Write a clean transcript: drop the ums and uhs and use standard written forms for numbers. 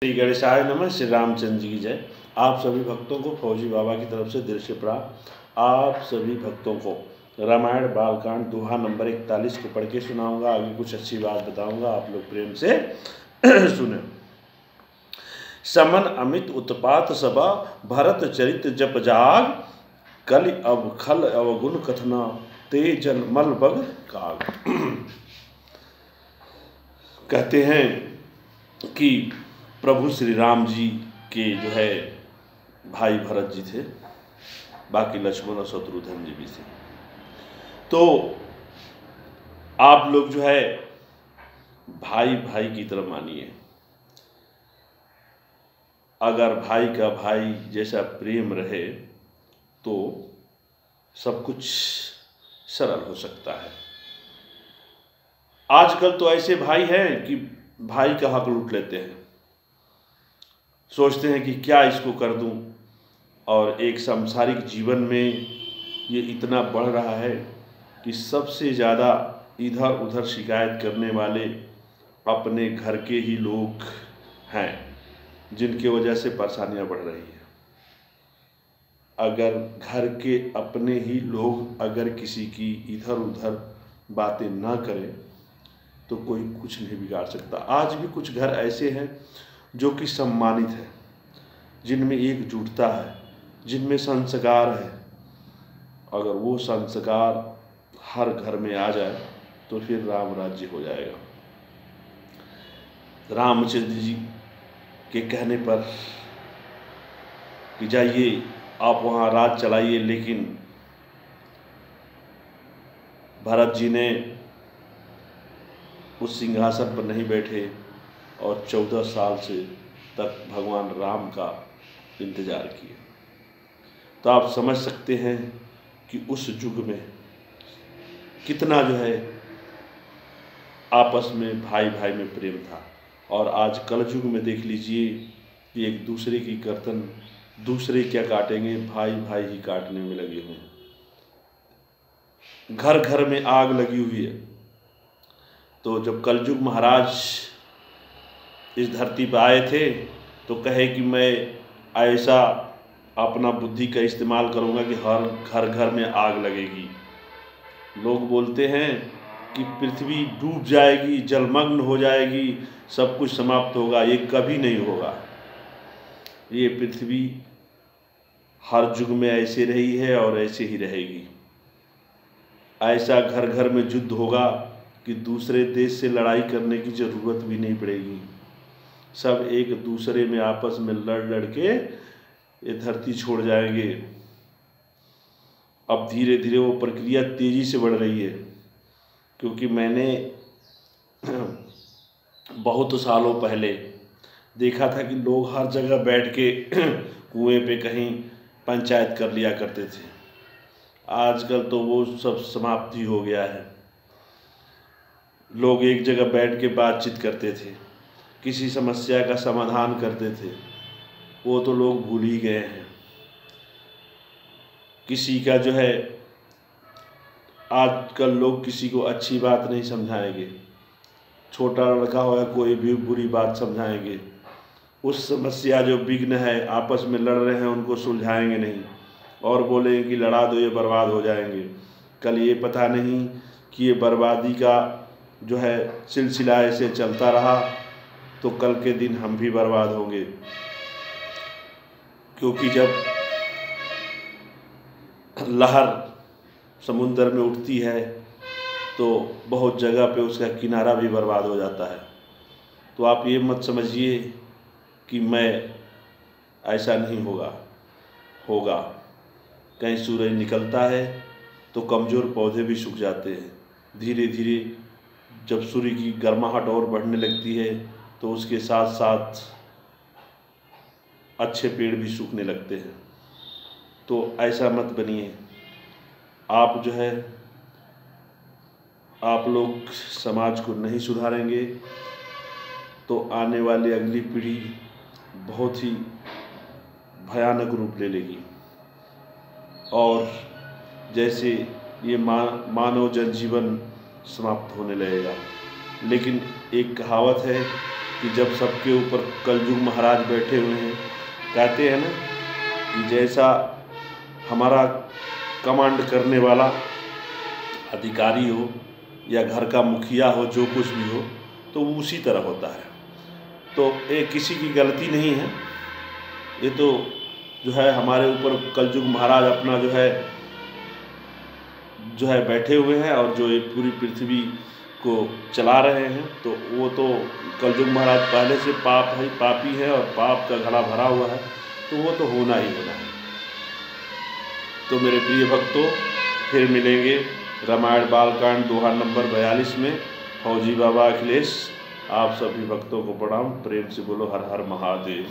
श्री गणेशाय नमः। श्री रामचंद्र जी की जय। आप सभी भक्तों को फौजी बाबा की तरफ से दिल से प्रणाम। आप सभी भक्तों को रामायण बालकांड दोहा नंबर 41 को पढ़ के सुनाऊंगा। आगे कुछ अच्छी बात बताऊंगा, आप लोग प्रेम से सुने। समन अमित उत्पात सबा, भरत चरित जप जाग, कलि अब खल अवगुण कथना, तेजन मल बग काग। कहते हैं कि प्रभु श्री राम जी के जो है भाई भरत जी थे, बाकी लक्ष्मण और शत्रुघ्न जी भी थे। तो आप लोग जो है भाई भाई की तरह मानिए। अगर भाई का भाई जैसा प्रेम रहे तो सब कुछ सरल हो सकता है। आजकल तो ऐसे भाई हैं कि भाई का हक लूट लेते हैं, सोचते हैं कि क्या इसको कर दूं, और एक सांसारिक जीवन में ये इतना बढ़ रहा है कि सबसे ज़्यादा इधर उधर शिकायत करने वाले अपने घर के ही लोग हैं, जिनकी वजह से परेशानियां बढ़ रही हैं। अगर घर के अपने ही लोग अगर किसी की इधर उधर बातें ना करें तो कोई कुछ नहीं बिगाड़ सकता। आज भी कुछ घर ऐसे हैं जो कि सम्मानित है, जिनमें एकजुटता है, जिनमें संस्कार है। अगर वो संस्कार हर घर में आ जाए तो फिर राम राज्य हो जाएगा। रामचंद्र जी के कहने पर कि जाइए आप वहाँ राज चलाइए, लेकिन भरत जी ने उस सिंहासन पर नहीं बैठे और 14 साल से तक भगवान राम का इंतजार किए। तो आप समझ सकते हैं कि उस युग में कितना जो है आपस में भाई भाई में प्रेम था। और आज कल युग में देख लीजिए कि एक दूसरे की गर्दन दूसरे क्या काटेंगे, भाई भाई ही काटने में लगे हुए हैं। घर घर में आग लगी हुई है। तो जब कलयुग महाराज इस धरती पर आए थे तो कहे कि मैं ऐसा अपना बुद्धि का इस्तेमाल करूंगा कि हर घर घर में आग लगेगी। लोग बोलते हैं कि पृथ्वी डूब जाएगी, जलमग्न हो जाएगी, सब कुछ समाप्त होगा। ये कभी नहीं होगा। ये पृथ्वी हर युग में ऐसे रही है और ऐसे ही रहेगी। ऐसा घर घर में युद्ध होगा कि दूसरे देश से लड़ाई करने की ज़रूरत भी नहीं पड़ेगी। सब एक दूसरे में आपस में लड़ लड़ के ये धरती छोड़ जाएंगे। अब धीरे धीरे वो प्रक्रिया तेज़ी से बढ़ रही है, क्योंकि मैंने बहुत सालों पहले देखा था कि लोग हर जगह बैठ के कुएं पे कहीं पंचायत कर लिया करते थे। आजकल तो वो सब समाप्ति हो गया है। लोग एक जगह बैठ के बातचीत करते थे, किसी समस्या का समाधान करते थे, वो तो लोग भूल ही गए हैं। किसी का जो है आजकल लोग किसी को अच्छी बात नहीं समझाएंगे, छोटा लड़का हो या कोई भी बुरी बात समझाएंगे। उस समस्या जो विघ्न है, आपस में लड़ रहे हैं, उनको सुलझाएंगे नहीं और बोलेंगे कि लड़ा दो, ये बर्बाद हो जाएंगे। कल ये पता नहीं कि ये बर्बादी का जो है सिलसिला ऐसे चलता रहा तो कल के दिन हम भी बर्बाद होंगे। क्योंकि जब लहर समुद्र में उठती है तो बहुत जगह पे उसका किनारा भी बर्बाद हो जाता है। तो आप ये मत समझिए कि मैं ऐसा नहीं होगा। कहीं सूरज निकलता है तो कमज़ोर पौधे भी सूख जाते हैं। धीरे धीरे जब सूर्य की गर्माहट और बढ़ने लगती है तो उसके साथ साथ अच्छे पेड़ भी सूखने लगते हैं। तो ऐसा मत बनिए। आप जो है आप लोग समाज को नहीं सुधारेंगे तो आने वाली अगली पीढ़ी बहुत ही भयानक रूप ले लेगी। और जैसे ये मानव जनजीवन समाप्त होने लगेगा। लेकिन एक कहावत है कि जब सबके ऊपर कलयुग महाराज बैठे हुए हैं, कहते हैं ना कि जैसा हमारा कमांड करने वाला अधिकारी हो या घर का मुखिया हो, जो कुछ भी हो, तो वो उसी तरह होता है। तो ये किसी की गलती नहीं है, ये तो जो है हमारे ऊपर कलयुग महाराज अपना जो है बैठे हुए हैं और जो ये पूरी पृथ्वी को चला रहे हैं। तो वो तो कलयुग महाराज पहले से पापी है और पाप का घड़ा भरा हुआ है, तो वो तो होना ही होना है। तो मेरे प्रिय भक्तों, फिर मिलेंगे रामायण बालकांड दोहा नंबर 42 में। फौजी बाबा अखिलेश आप सभी भक्तों को प्रणाम, प्रेम से बोलो हर हर महादेव।